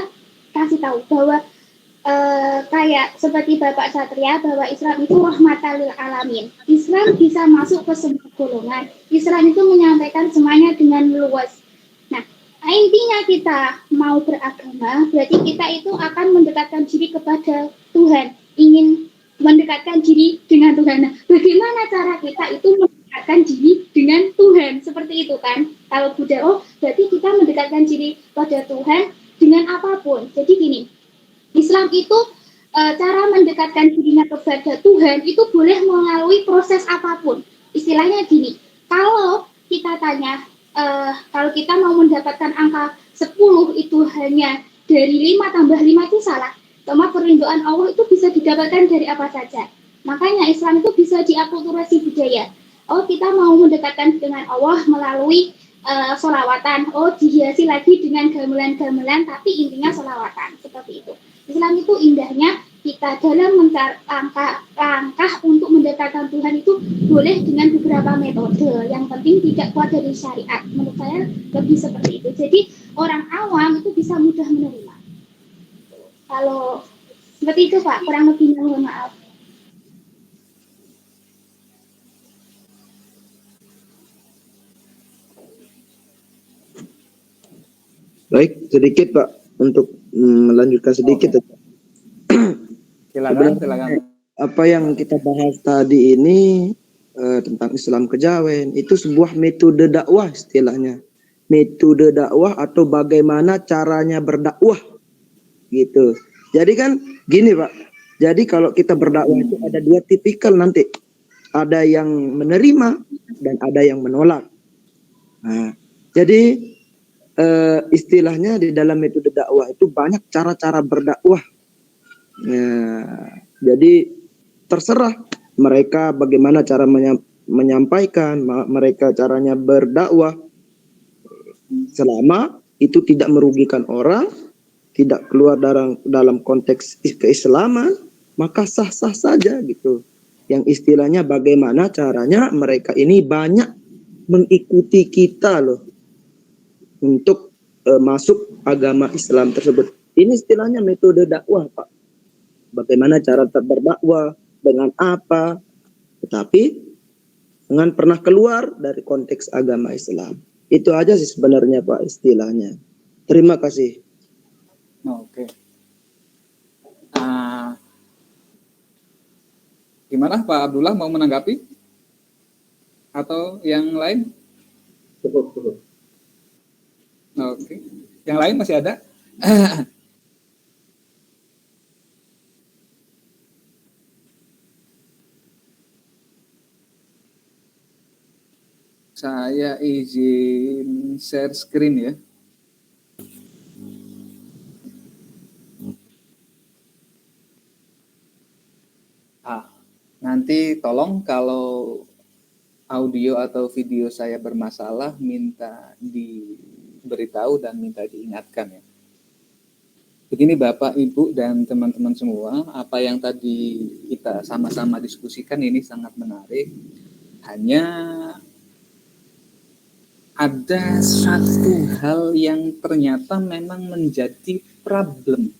kasih tahu bahwa kayak seperti Bapak Satria, bahwa Islam itu rahmatan lil alamin. Islam bisa masuk ke semua golongan. Islam itu menyampaikan semuanya dengan luas. Nah, intinya kita mau beragama, berarti kita itu akan mendekatkan diri kepada Tuhan, ingin mendekatkan diri dengan Tuhan. Nah, bagaimana cara kita itu mendekatkan diri dengan Tuhan? Seperti itu kan? Kalau budaya, berarti kita mendekatkan diri pada Tuhan dengan apapun. Jadi gini, Islam itu cara mendekatkan dirinya kepada Tuhan itu boleh melalui proses apapun. Istilahnya gini, kalau kita tanya, kalau kita mau mendapatkan angka 10 itu hanya dari 5 tambah 5 itu salah. Sama kerinduan Allah itu bisa didapatkan dari apa saja. Makanya Islam itu bisa diakulturasi budaya. Oh, kita mau mendekatkan dengan Allah melalui sholawatan. Oh, dihiasi lagi dengan gamelan-gamelan, tapi intinya sholawatan. Seperti itu. Islam itu indahnya kita dalam mencari langkah untuk mendekatkan Tuhan itu boleh dengan beberapa metode. Yang penting tidak keluar dari syariat. Menurut saya lebih seperti itu. Jadi orang awam itu bisa mudah menerima. Kalau seperti itu Pak, kurang lebihnya mohon maaf. Baik, sedikit Pak untuk melanjutkan sedikit. Silakan. Apa yang kita bahas tadi ini tentang Islam kejawen itu sebuah metode dakwah istilahnya. Metode dakwah atau bagaimana caranya berdakwah gitu. Jadi kan gini Pak. Jadi kalau kita berdakwah itu ada dua tipikal nanti. Ada yang menerima dan ada yang menolak. Nah, jadi istilahnya di dalam metode dakwah itu banyak cara-cara berdakwah. Jadi terserah mereka bagaimana cara menyampaikan, mereka caranya berdakwah. Selama itu tidak merugikan orang, tidak keluar dalam konteks keislaman, maka sah-sah saja gitu. Yang istilahnya bagaimana caranya mereka ini banyak mengikuti kita loh untuk masuk agama Islam tersebut. Ini istilahnya metode dakwah Pak. Bagaimana cara berdakwah, dengan apa, tetapi dengan pernah keluar dari konteks agama Islam. Itu aja sih sebenarnya Pak istilahnya. Terima kasih. Oke. Gimana Pak Abdullah, mau menanggapi? Atau yang lain? Cukup. Oke. Yang lain masih ada? Saya izin share screen ya. Nanti tolong kalau audio atau video saya bermasalah minta diberitahu dan minta diingatkan ya. Begini Bapak, Ibu, dan teman-teman semua, apa yang tadi kita sama-sama diskusikan ini sangat menarik. Hanya ada satu hal yang ternyata memang menjadi problem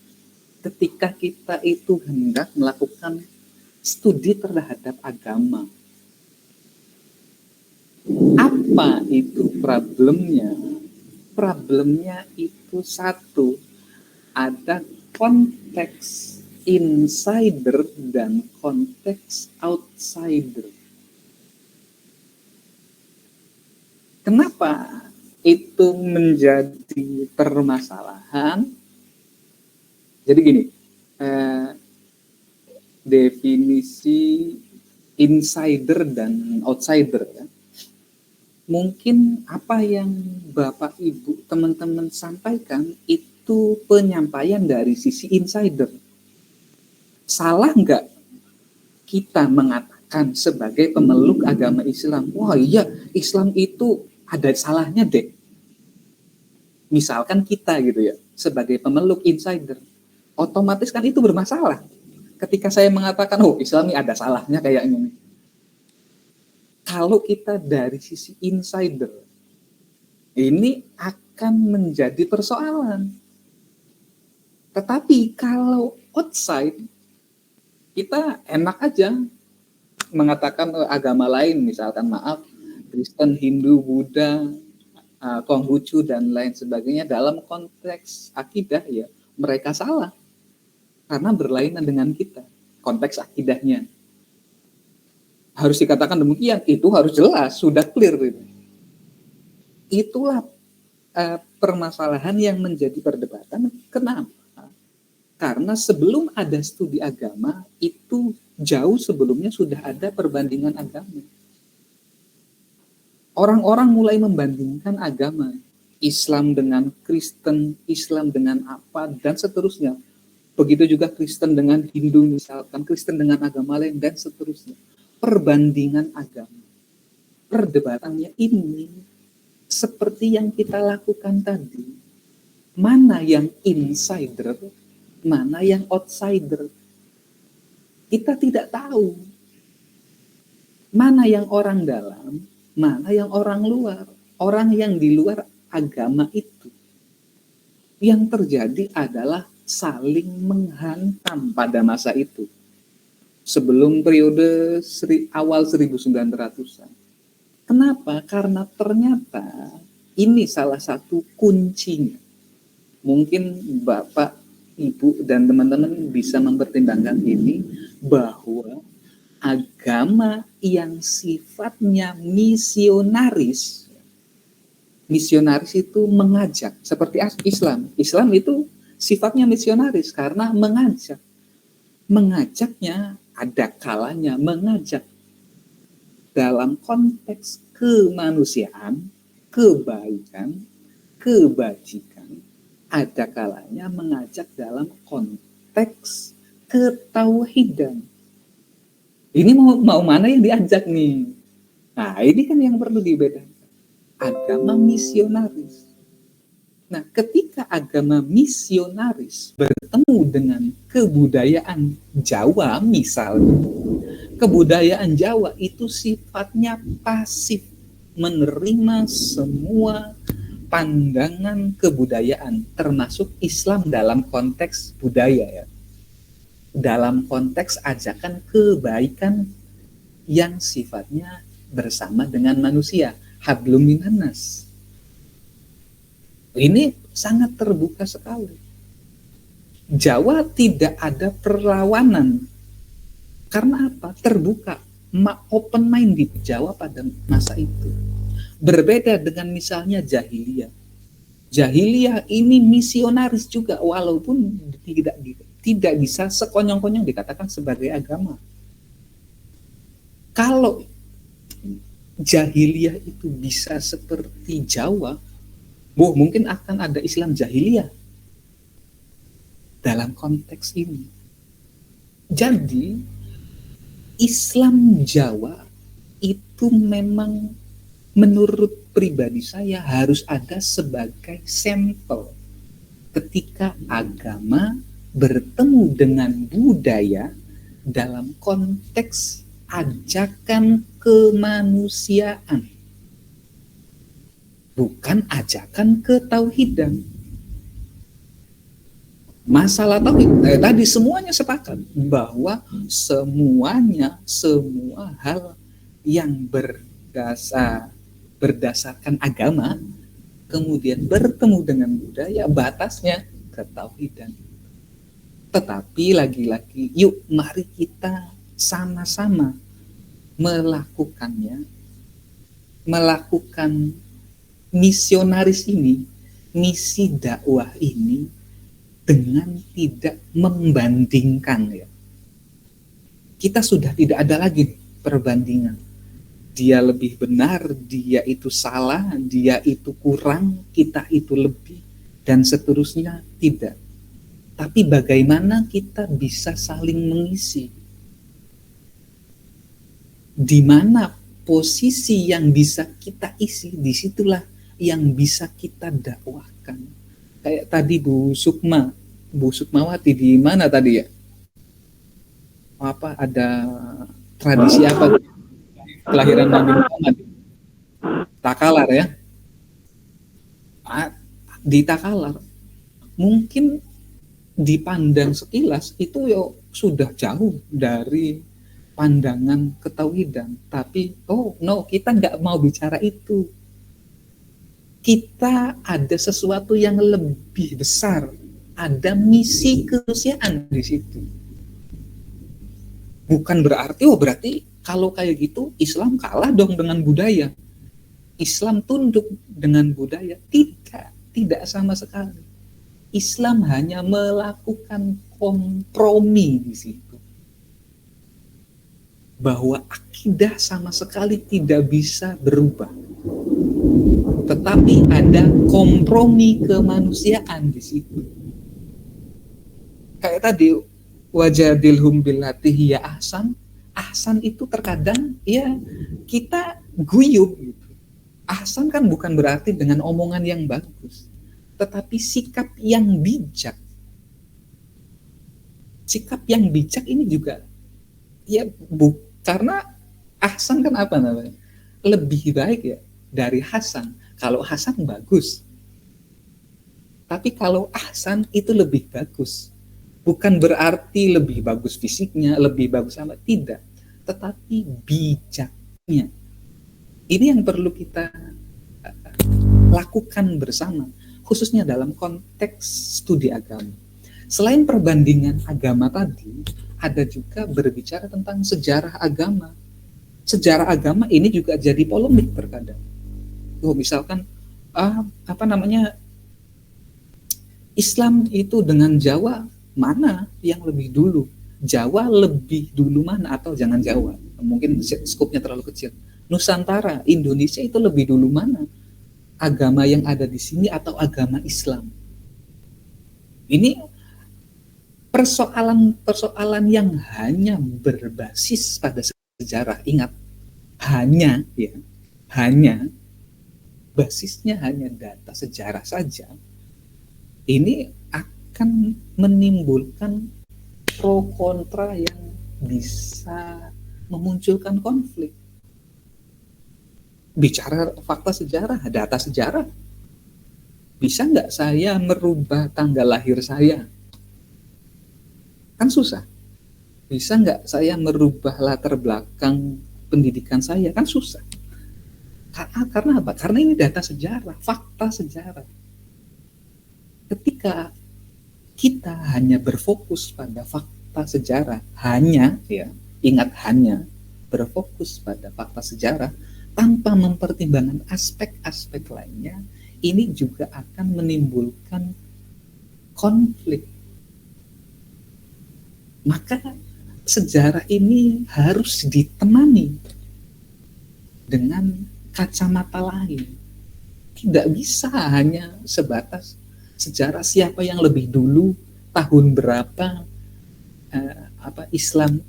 ketika kita itu hendak melakukan studi terhadap agama. Apa itu problemnya? Problemnya itu satu, ada konteks insider dan konteks outsider. Kenapa itu menjadi permasalahan? Jadi gini, definisi insider dan outsider ya. Mungkin apa yang Bapak Ibu teman-teman sampaikan itu penyampaian dari sisi insider. Salah nggak kita mengatakan sebagai pemeluk agama Islam, wah iya Islam itu ada salahnya deh. Misalkan kita gitu ya, sebagai pemeluk insider, otomatis kan itu bermasalah. Ketika saya mengatakan, oh Islam ini ada salahnya kayaknya. Kalau kita dari sisi insider, ini akan menjadi persoalan. Tetapi kalau outside, kita enak aja mengatakan agama lain, misalkan maaf, Kristen, Hindu, Buddha, Konghucu, dan lain sebagainya, dalam konteks akidah ya, mereka salah. Karena berlainan dengan kita, konteks akidahnya. Harus dikatakan demikian, itu harus jelas, sudah clear. Itulah permasalahan yang menjadi perdebatan. Kenapa? Karena sebelum ada studi agama, itu jauh sebelumnya sudah ada perbandingan agama. Orang-orang mulai membandingkan agama, Islam dengan Kristen, Islam dengan apa, dan seterusnya. Begitu juga Kristen dengan Hindu misalkan, Kristen dengan agama lain, dan seterusnya. Perbandingan agama. Perdebatannya ini seperti yang kita lakukan tadi. Mana yang insider, mana yang outsider. Kita tidak tahu. Mana yang orang dalam, mana yang orang luar. Orang yang di luar agama itu. Yang terjadi adalah saling menghantam pada masa itu. Sebelum periode awal 1900-an. Kenapa? Karena ternyata ini salah satu kuncinya. Mungkin Bapak, Ibu, dan teman-teman bisa mempertimbangkan ini, bahwa agama yang sifatnya misionaris itu mengajak, seperti Islam. Islam itu sifatnya misionaris karena mengajak. Mengajaknya ada kalanya mengajak dalam konteks kemanusiaan, kebaikan, kebajikan. Ada kalanya mengajak dalam konteks ketauhidan. Ini mau mana yang diajak nih? Nah, ini kan yang perlu dibedakan. Agama misionaris. Nah, ketika agama misionaris bertemu dengan kebudayaan Jawa misalnya, kebudayaan Jawa itu sifatnya pasif, menerima semua pandangan kebudayaan, termasuk Islam dalam konteks budaya ya. Dalam konteks ajakan kebaikan yang sifatnya bersama dengan manusia, hablum minan nas. Ini sangat terbuka sekali. Jawa tidak ada perlawanan. Karena apa? Terbuka, open minded Jawa pada masa itu. Berbeda dengan misalnya jahiliyah. Jahiliyah ini misionaris juga, walaupun tidak bisa sekonyong-konyong dikatakan sebagai agama. Kalau jahiliyah itu bisa seperti Jawa, mungkin akan ada Islam jahiliyah dalam konteks ini. Jadi Islam Jawa itu memang menurut pribadi saya harus ada sebagai sampel ketika agama bertemu dengan budaya dalam konteks ajakan kemanusiaan, bukan ajakan ketauhidan. Masalah tauhid tadi semuanya sepakat bahwa semua hal yang berdasarkan agama kemudian bertemu dengan budaya, batasnya ketauhidan. Tetapi lagi-lagi yuk mari kita sama-sama melakukan misionaris ini, misi dakwah ini dengan tidak membandingkan ya. Kita sudah tidak ada lagi perbandingan. Dia lebih benar, dia itu salah, dia itu kurang, kita itu lebih, dan seterusnya tidak. Tapi bagaimana kita bisa saling mengisi? Di mana posisi yang bisa kita isi, disitulah yang bisa kita dakwahkan. Kayak tadi Bu Sukmawati di mana tadi ya? Apa ada tradisi apa? Kelahiran Nabi Muhammad. Takalar ya. Di Takalar mungkin dipandang sekilas itu ya sudah jauh dari pandangan ketauhidan, tapi kita nggak mau bicara itu. Kita ada sesuatu yang lebih besar, ada misi kemanusiaan di situ. Bukan berarti kalau kayak gitu Islam kalah dong dengan budaya. Islam tunduk dengan budaya. Tidak sama sekali. Islam hanya melakukan kompromi di situ. Bahwa akidah sama sekali tidak bisa berubah. Tetapi ada kompromi kemanusiaan di situ. Kayak tadi wajadilhum billati hiya ahsan. Ahsan itu terkadang ya kita guyup gitu. Ahsan kan bukan berarti dengan omongan yang bagus, tetapi sikap yang bijak. Sikap yang bijak ini juga ya karena ahsan kan apa namanya? Lebih baik ya dari Hasan. Kalau Hasan bagus. Tapi kalau ahsan itu lebih bagus. Bukan berarti lebih bagus fisiknya, lebih bagus sama, tidak. Tetapi bijaknya. Ini yang perlu kita lakukan bersama, khususnya dalam konteks studi agama. Selain perbandingan agama tadi, ada juga berbicara tentang sejarah agama. Sejarah agama ini juga jadi polemik terkadang. Misalkan, Islam itu dengan Jawa, mana yang lebih dulu? Jawa lebih dulu mana atau jangan Jawa? Mungkin skupnya terlalu kecil. Nusantara, Indonesia itu lebih dulu mana? Agama yang ada di sini atau agama Islam? Ini persoalan yang hanya berbasis pada sejarah. Ingat, hanya basisnya hanya data sejarah saja. Ini akan menimbulkan pro kontra yang bisa memunculkan konflik. Bicara fakta sejarah, data sejarah, bisa nggak saya merubah tanggal lahir saya? Kan susah. Bisa nggak saya merubah latar belakang pendidikan saya? Kan susah. Karena apa? Karena ini data sejarah, fakta sejarah. Ketika kita hanya berfokus pada fakta sejarah, ingat hanya berfokus pada fakta sejarah tanpa mempertimbangkan aspek-aspek lainnya, ini juga akan menimbulkan konflik. Maka sejarah ini harus ditemani dengan kacamata lain. Tidak bisa hanya sebatas sejarah siapa yang lebih dulu, tahun berapa Islam,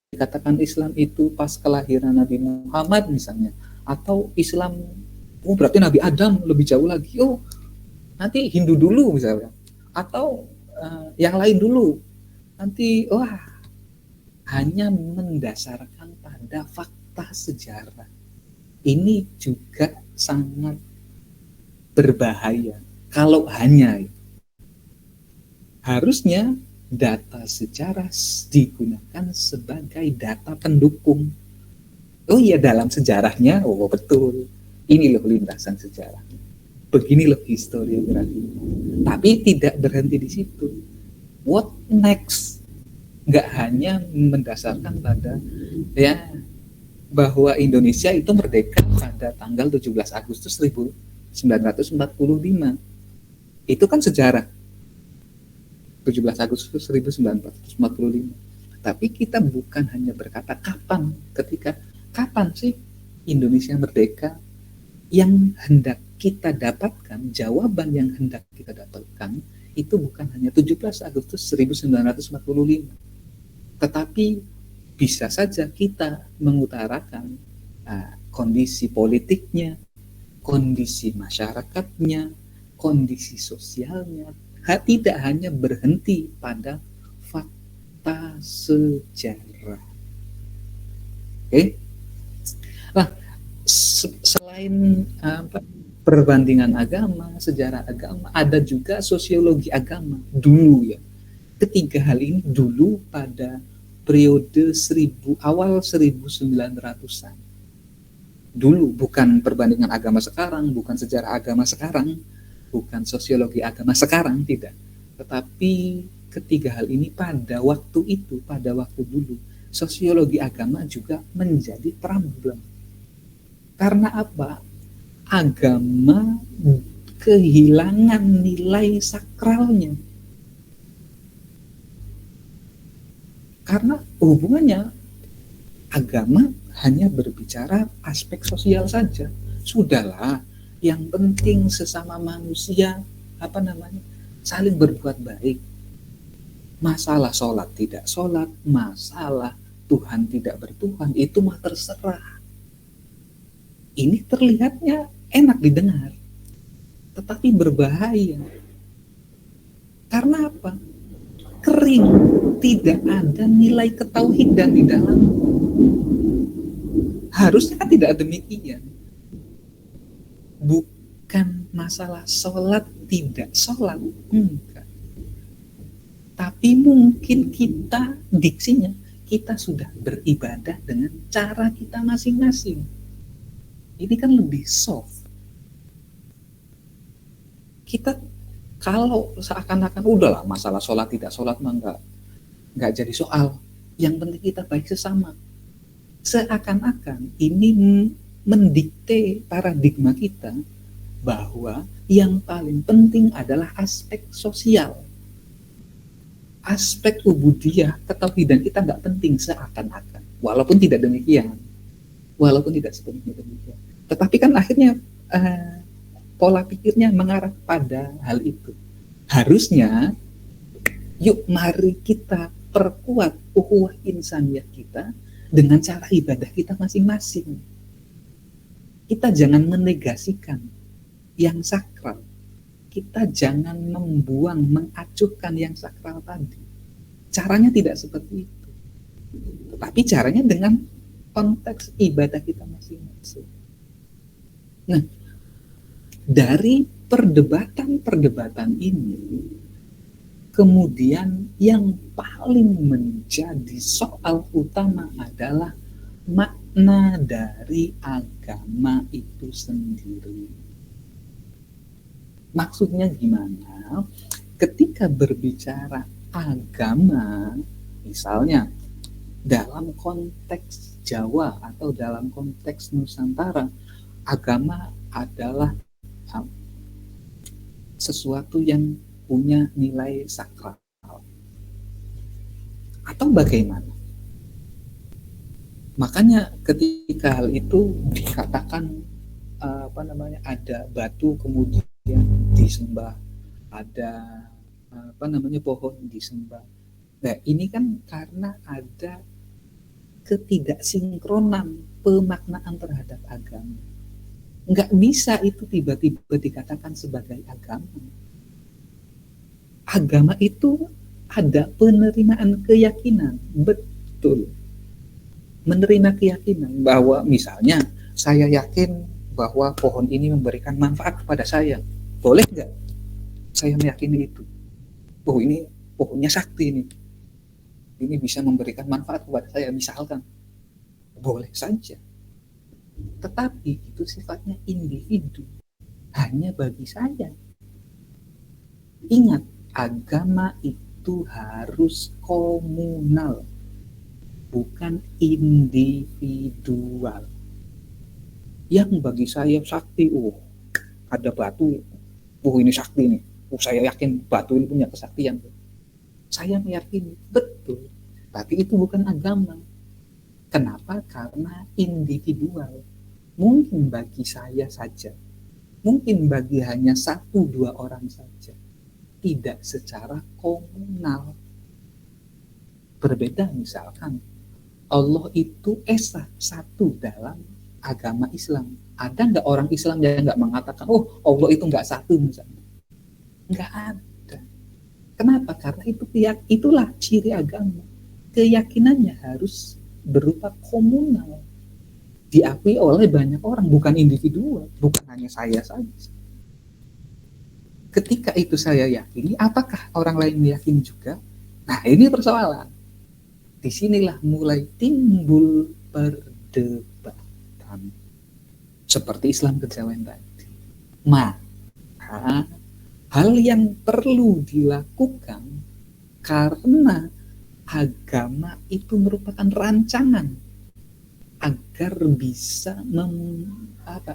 dikatakan Islam itu pas kelahiran Nabi Muhammad misalnya, atau Islam berarti Nabi Adam lebih jauh lagi, nanti Hindu dulu misalnya, atau yang lain dulu, nanti hanya mendasarkan pada fakta sejarah. Ini juga sangat berbahaya kalau hanya. Harusnya data sejarah digunakan sebagai data pendukung. Oh iya, dalam sejarahnya, betul, ini loh lintasan sejarah, begini loh historiografi. Tapi tidak berhenti di situ. What next? Nggak hanya mendasarkan pada bahwa Indonesia itu merdeka pada tanggal 17 Agustus 1945. Itu kan sejarah. 17 Agustus 1945. Tapi kita bukan hanya berkata kapan sih Indonesia merdeka. Yang hendak kita dapatkan, jawaban yang hendak kita dapatkan itu bukan hanya 17 Agustus 1945. Tetapi bisa saja kita mengutarakan kondisi politiknya, kondisi masyarakatnya, kondisi sosialnya, tidak hanya berhenti pada fakta sejarah. Oke? Nah, selain perbandingan agama, sejarah agama, ada juga sosiologi agama dulu ya. Ketiga hal ini dulu pada periode awal 1900-an. Dulu, bukan perbandingan agama sekarang, bukan sejarah agama sekarang, bukan sosiologi agama sekarang, tidak. Tetapi ketiga hal ini pada waktu itu, pada waktu dulu, sosiologi agama juga menjadi problem. Karena apa? Agama kehilangan nilai sakralnya. Karena hubungannya agama hanya berbicara aspek sosial saja. Sudahlah, yang penting sesama manusia saling berbuat baik. Masalah sholat tidak sholat, masalah Tuhan tidak bertuhan, itu mah terserah. Ini terlihatnya enak didengar, tetapi berbahaya. Karena apa? Kering, tidak ada nilai ketauhidan di dalam. Harusnya kan tidak demikian. Bukan masalah sholat tidak sholat, enggak. Tapi mungkin diksinya, kita sudah beribadah dengan cara kita masing-masing. Ini kan lebih soft. Kita kalau seakan-akan udahlah masalah sholat tidak sholat mah nggak jadi soal. Yang penting kita baik sesama. Seakan-akan ini mendikte paradigma kita bahwa yang paling penting adalah aspek sosial. Aspek ubudiyah, ketauhidan kita nggak penting seakan-akan. Walaupun tidak demikian. Walaupun tidak sepenuhnya demikian. Tetapi kan akhirnya pola pikirnya mengarah pada hal itu. Harusnya, yuk mari kita perkuat ukhuwah insaniyah kita dengan cara ibadah kita masing-masing. Kita jangan menegasikan yang sakral. Kita jangan membuang, mengacuhkan yang sakral tadi. Caranya tidak seperti itu. Tetapi caranya dengan konteks ibadah kita masing-masing. Nah, dari perdebatan ini, kemudian yang paling menjadi soal utama adalah makna dari agama itu sendiri. Maksudnya gimana? Ketika berbicara agama, misalnya dalam konteks Jawa atau dalam konteks Nusantara, agama adalah sesuatu yang punya nilai sakral, atau bagaimana? Makanya ketika hal itu dikatakan ada batu kemudian disembah, ada pohon disembah. Nah, ini kan karena ada ketidaksinkronan pemaknaan terhadap agama. Nggak bisa itu tiba-tiba dikatakan sebagai agama. Agama itu ada penerimaan keyakinan, betul. Menerima keyakinan bahwa misalnya saya yakin bahwa pohon ini memberikan manfaat kepada saya. Boleh nggak saya meyakini itu? Oh, ini pohonnya sakti ini. Ini bisa memberikan manfaat kepada saya misalkan. Boleh saja. Tetapi itu sifatnya individu. Hanya bagi saya. Ingat, agama itu harus komunal, bukan individual. Yang bagi saya sakti, ada batu, ini sakti nih. Saya yakin batu ini punya kesaktian. Saya meyakini, betul. Tapi itu bukan agama. Kenapa? Karena individual. Mungkin bagi saya saja. Mungkin bagi hanya 1-2 orang saja. Tidak secara komunal. Berbeda misalkan, Allah itu esa, satu dalam agama Islam. Ada nggak orang Islam yang nggak mengatakan, Allah itu nggak satu misalnya? Nggak ada. Kenapa? Karena itulah ciri agama. Keyakinannya harus berupa komunal, diakui oleh banyak orang, bukan individual, bukan hanya saya saja. Ketika itu saya yakini, apakah orang lain meyakini juga? Nah, ini persoalan. Disinilah mulai timbul perdebatan seperti Islam kejawen tadi. Maka hal yang perlu dilakukan, karena agama itu merupakan rancangan agar bisa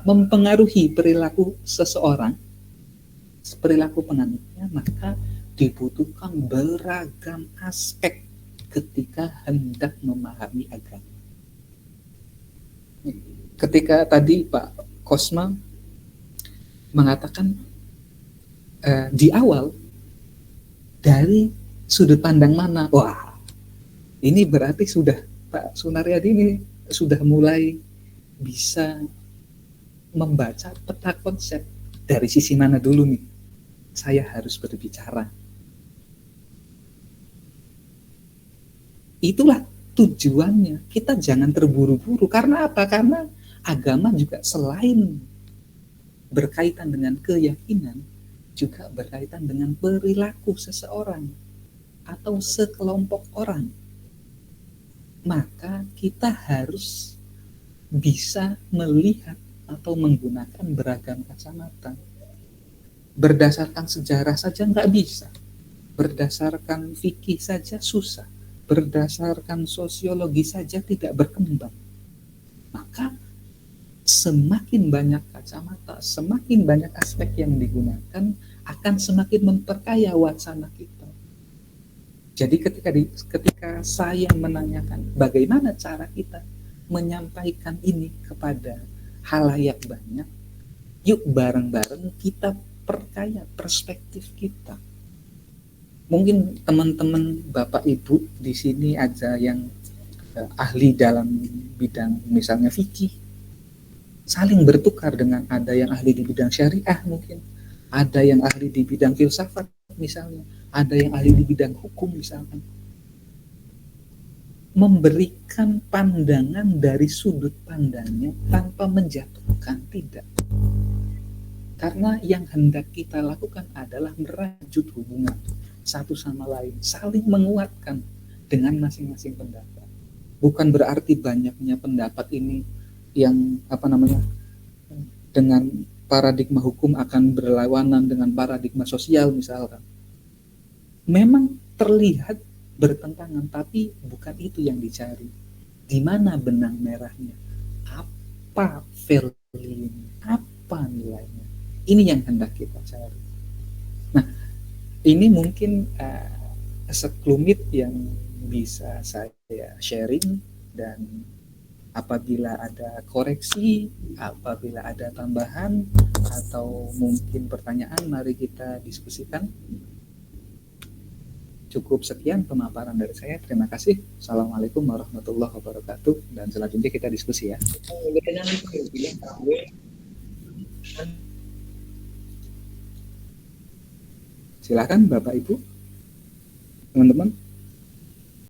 mempengaruhi perilaku seseorang, perilaku penganutnya, maka dibutuhkan beragam aspek ketika hendak memahami agama. Ketika tadi Pak Kosma mengatakan di awal dari sudut pandang mana, ini berarti sudah Pak Sunaryadi ini sudah mulai bisa membaca peta konsep. Dari sisi mana dulu nih saya harus berbicara. Itulah tujuannya. Kita jangan terburu-buru. Karena apa? Karena agama juga selain berkaitan dengan keyakinan, juga berkaitan dengan perilaku seseorang atau sekelompok orang. Maka kita harus bisa melihat atau menggunakan beragam kacamata. Berdasarkan sejarah saja nggak bisa. Berdasarkan fikih saja susah. Berdasarkan sosiologi saja tidak berkembang. Maka semakin banyak kacamata, semakin banyak aspek yang digunakan, akan semakin memperkaya wacana kita. Jadi ketika saya menanyakan bagaimana cara kita menyampaikan ini kepada halayak banyak, yuk bareng-bareng kita perkaya perspektif kita. Mungkin teman-teman Bapak Ibu di sini ada yang ahli dalam bidang misalnya fikih, saling bertukar dengan ada yang ahli di bidang syariah mungkin, ada yang ahli di bidang filsafat misalnya, ada yang ahli di bidang hukum misalkan. Memberikan pandangan dari sudut pandangnya tanpa menjatuhkan, tidak. Karena yang hendak kita lakukan adalah merajut hubungan satu sama lain, saling menguatkan dengan masing-masing pendapat. Bukan berarti banyaknya pendapat ini yang dengan paradigma hukum akan berlawanan dengan paradigma sosial misalkan. Memang terlihat bertentangan, tapi bukan itu yang dicari. Di mana benang merahnya? apa value, apa nilainya. Ini yang hendak kita cari. Nah, ini mungkin sekelumit yang bisa saya sharing, dan apabila ada koreksi, apabila ada tambahan atau mungkin pertanyaan, mari kita diskusikan. Cukup sekian pemaparan dari saya. Terima kasih. Assalamualaikum warahmatullahi wabarakatuh. Dan selanjutnya kita diskusi ya. Silakan Bapak Ibu, teman-teman.